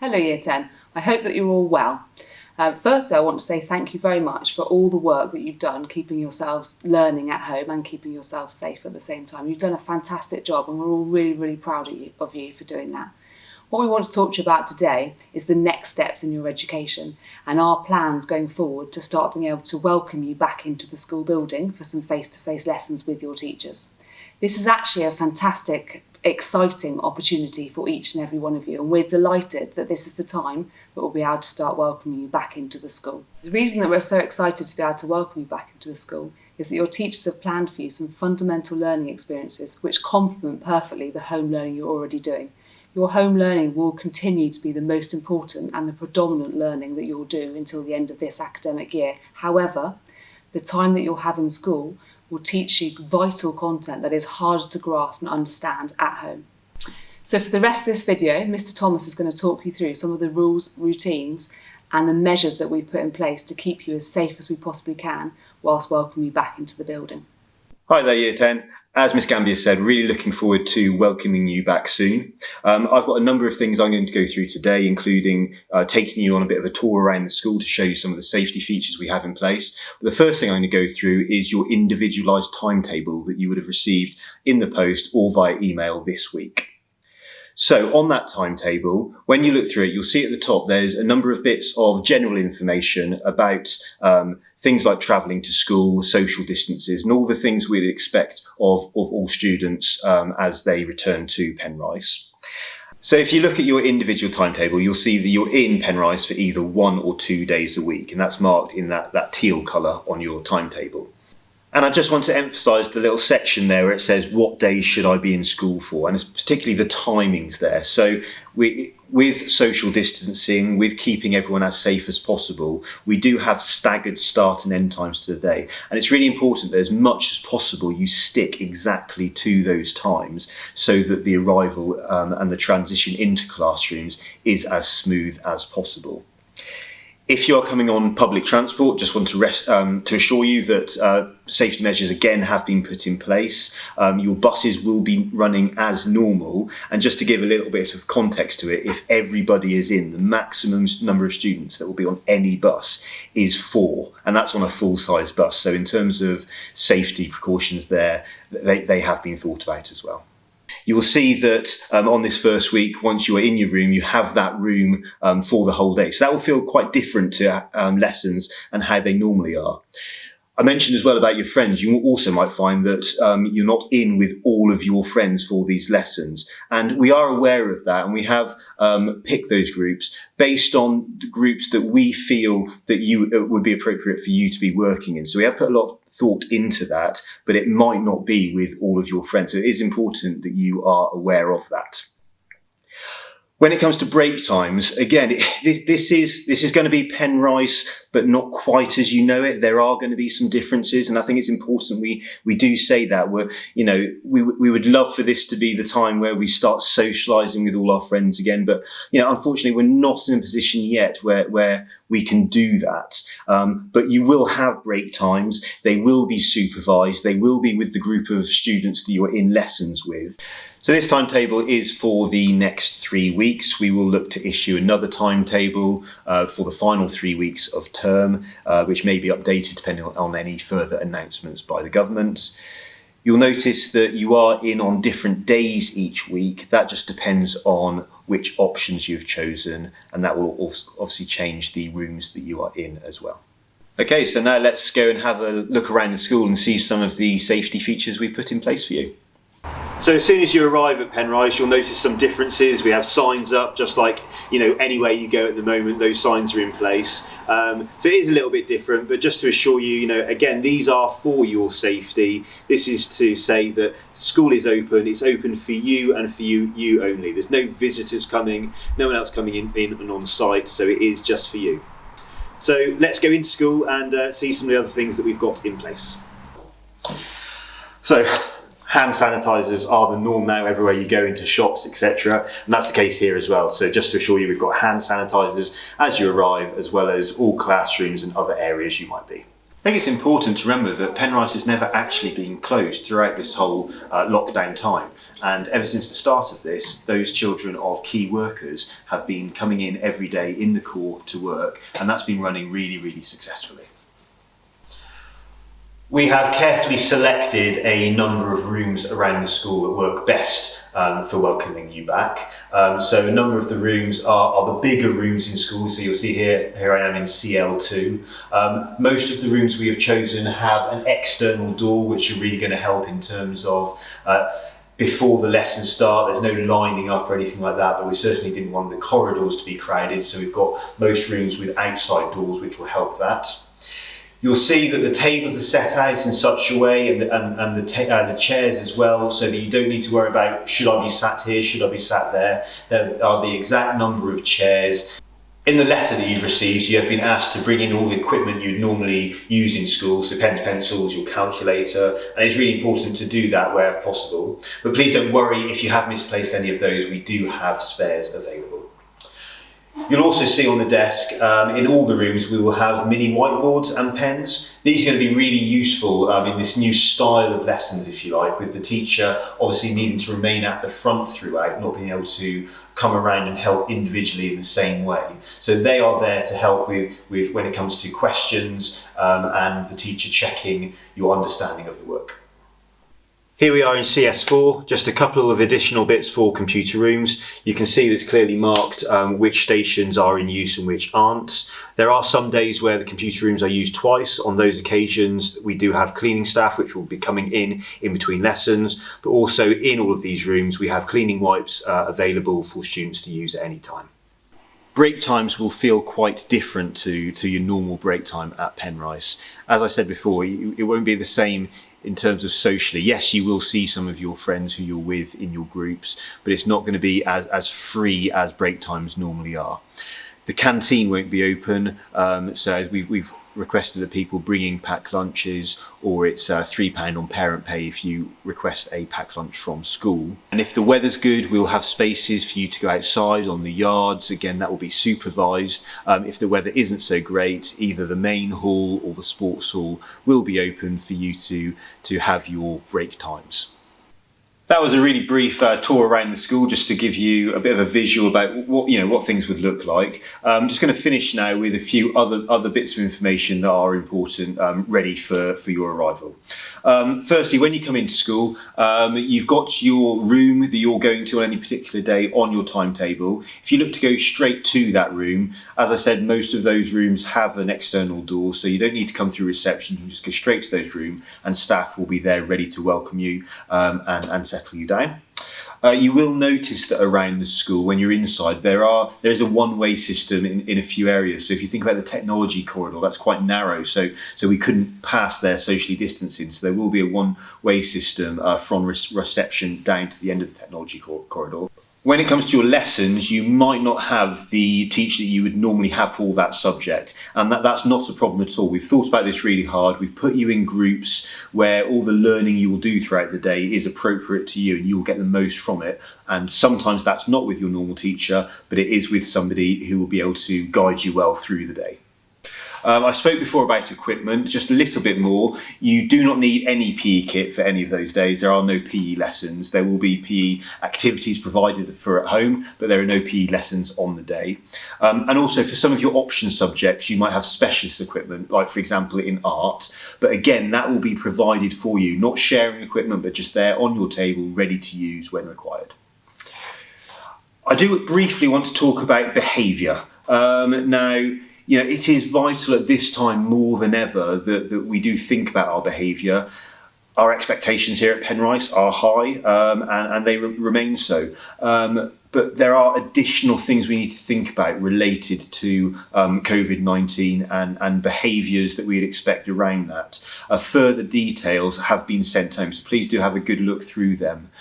Hello Year 10, I hope that you're all well. Firstly, I want to say thank you very much for all the work that you've done keeping yourselves learning at home and keeping yourselves safe at the same time. You've done a fantastic job and we're all really proud of you for doing that. What we want to talk to you about today is the next steps in your education and our plans going forward to start being able to welcome you back into the school building for some face-to-face lessons with your teachers. This is actually a fantastic, exciting opportunity for each and every one of you, and we're delighted that this is the time that we'll be able to start welcoming you back into the school. The reason that we're so excited to be able to welcome you back into the school is that your teachers have planned for you some fundamental learning experiences which complement perfectly the home learning you're already doing. Your home learning will continue to be the most important and the predominant learning that you'll do until the end of this academic year. However, the time that you'll have in school will teach you vital content that is harder to grasp and understand at home. So for the rest of this video, Mr Thomas is going to talk you through some of the rules, routines and the measures that we've put in place to keep you as safe as we possibly can whilst welcoming you back into the building. Hi there Year 10. As Miss Gambier said, really looking forward to welcoming you back soon. I've got a number of things I'm going to go through today, including taking you on a bit of a tour around the school to show you some of the safety features we have in place. But the first thing I'm going to go through is your individualised timetable that you would have received in the post or via email this week. So on that timetable, when you look through it, you'll see at the top there's a number of bits of general information about things like travelling to school, social distances, and all the things we'd expect of all students as they return to Penrice. So if you look at your individual timetable, you'll see that you're in Penrice for either 1 or 2 days a week, and that's marked in that teal colour on your timetable. And I just want to emphasise the little section there where it says what days should I be in school for, and it's particularly the timings there. So with social distancing, with keeping everyone as safe as possible, we do have staggered start and end times to the day. And it's really important that as much as possible you stick exactly to those times so that the arrival and the transition into classrooms is as smooth as possible. If you are coming on public transport, just want to assure you that safety measures again have been put in place. Your buses will be running as normal, and just to give a little bit of context to it, if everybody is in, the maximum number of students that will be on any bus is 4, and that's on a full-size bus. So in terms of safety precautions there, they have been thought about as well. You will see that on this first week, once you are in your room, you have that room for the whole day. So that will feel quite different to lessons and how they normally are. I mentioned as well about your friends. You also might find that you're not in with all of your friends for these lessons. And we are aware of that, and we have picked those groups based on the groups that we feel that would be appropriate for you to be working in. So we have put a lot of thought into that, but it might not be with all of your friends. So it is important that you are aware of that. When it comes to break times, again, this is going to be Penrice, but not quite as you know it. There are going to be some differences, and I think it's important we do say that. We would love for this to be the time where we start socialising with all our friends again, but unfortunately, we're not in a position yet where we can do that. But you will have break times. They will be supervised. They will be with the group of students that you're in lessons with. So this timetable is for the next 3 weeks. We will look to issue another timetable for the final 3 weeks of term, which may be updated depending on any further announcements by the government. You'll notice that you are in on different days each week. That just depends on which options you've chosen, and that will obviously change the rooms that you are in as well. Okay, so now let's go and have a look around the school and see some of the safety features we've put in place for you. So as soon as you arrive at Penrice, you'll notice some differences. We have signs up, just like anywhere you go at the moment, those signs are in place. So it is a little bit different, but just to assure you, again, these are for your safety. This is to say that school is open. It's open for you and for you only. There's no visitors coming, no one else coming in and on site, so it is just for you. So let's go into school and see some of the other things that we've got in place. So hand sanitizers are the norm now everywhere you go, into shops, etc. And that's the case here as well. So just to assure you, we've got hand sanitizers as you arrive, as well as all classrooms and other areas you might be. I think it's important to remember that Penrice has never actually been closed throughout this whole lockdown time. And ever since the start of this, those children of key workers have been coming in every day in the core to work, and that's been running really, really successfully. We have carefully selected a number of rooms around the school that work best for welcoming you back. So a number of the rooms are the bigger rooms in school. So you'll see here I am in CL2. Most of the rooms we have chosen have an external door, which are really going to help in terms of before the lessons start. There's no lining up or anything like that, but we certainly didn't want the corridors to be crowded. So we've got most rooms with outside doors, which will help that. You'll see that the tables are set out in such a way, and the chairs as well, so that you don't need to worry about, should I be sat here, should I be sat there. There are the exact number of chairs. In the letter that you've received, you have been asked to bring in all the equipment you'd normally use in school, so pens, pencils, your calculator, and it's really important to do that where possible. But please don't worry if you have misplaced any of those, we do have spares available. You'll also see on the desk, in all the rooms, we will have mini whiteboards and pens. These are going to be really useful in this new style of lessons, if you like, with the teacher obviously needing to remain at the front throughout, not being able to come around and help individually in the same way. So they are there to help with when it comes to questions and the teacher checking your understanding of the work. Here we are in CS4, just a couple of additional bits for computer rooms. You can see that it's clearly marked which stations are in use and which aren't. There are some days where the computer rooms are used twice. On those occasions, we do have cleaning staff which will be coming in between lessons, but also in all of these rooms, we have cleaning wipes available for students to use at any time. Break times will feel quite different to your normal break time at Penrice. As I said before, it won't be the same in terms of socially. Yes, you will see some of your friends who you're with in your groups, but it's not going to be as free as break times normally are. The canteen won't be open, so we've requested that people bringing packed lunches, or it's £3 on parent pay if you request a packed lunch from school. And if the weather's good, we'll have spaces for you to go outside on the yards. Again, that will be supervised. If the weather isn't so great, either the main hall or the sports hall will be open for you to have your break times. That was a really brief tour around the school, just to give you a bit of a visual about what things would look like. I'm just going to finish now with a few other bits of information that are important, ready for your arrival. Firstly, when you come into school, you've got your room that you're going to on any particular day on your timetable. If you look to go straight to that room, as I said, most of those rooms have an external door, so you don't need to come through reception. You can just go straight to those rooms, and staff will be there ready to welcome you and settle you down. You will notice that around the school, when you're inside, there is a one-way system in a few areas. So if you think about the technology corridor, that's quite narrow, so we couldn't pass there socially distancing. So there will be a one-way system from reception down to the end of the technology corridor. When it comes to your lessons, you might not have the teacher that you would normally have for that subject, and that's not a problem at all. We've thought about this really hard. We've put you in groups where all the learning you will do throughout the day is appropriate to you and you will get the most from it. And sometimes that's not with your normal teacher, but it is with somebody who will be able to guide you well through the day. I spoke before about equipment, just a little bit more. You do not need any PE kit for any of those days. There are no PE lessons. There will be PE activities provided for at home, but there are no PE lessons on the day. And also for some of your option subjects, you might have specialist equipment, like for example in art. But again, that will be provided for you, not sharing equipment, but just there on your table, ready to use when required. I do briefly want to talk about behaviour. Now, it is vital at this time more than ever that we do think about our behaviour. Our expectations here at Penrice are high, and they remain so. But there are additional things we need to think about related to COVID-19 and behaviours that we'd expect around that. Further details have been sent home, so please do have a good look through them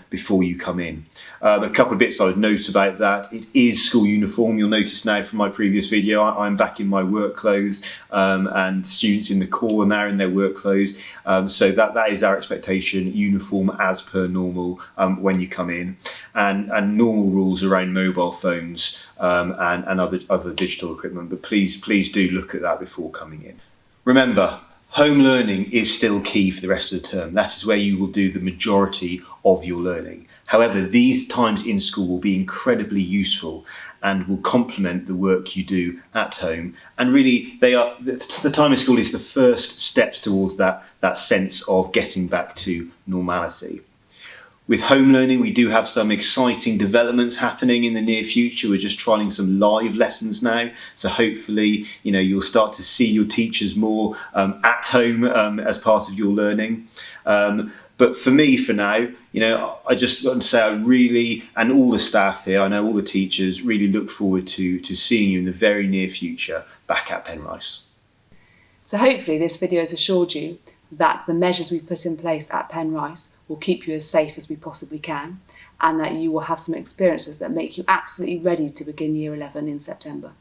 before you come in. A couple of bits I would note about that: it is school uniform. You'll notice now from my previous video, I'm back in my work clothes, and students in the core are now in their work clothes. So that is our expectation, uniform as per normal when you come in, and normal rules around mobile phones and other digital equipment. But please do look at that before coming in. Remember, home learning is still key for the rest of the term. That is where you will do the majority of your learning. However, these times in school will be incredibly useful and will complement the work you do at home. And really, the time in school is the first steps towards that sense of getting back to normality. With home learning, we do have some exciting developments happening in the near future. We're just trialing some live lessons now. So hopefully, you'll start to see your teachers more at home as part of your learning. But for me, for now, I just want to say I really, and all the staff here, I know all the teachers, really look forward to seeing you in the very near future back at Penrice. So hopefully this video has assured you that the measures we put in place at Penrice will keep you as safe as we possibly can, and that you will have some experiences that make you absolutely ready to begin Year 11 in September.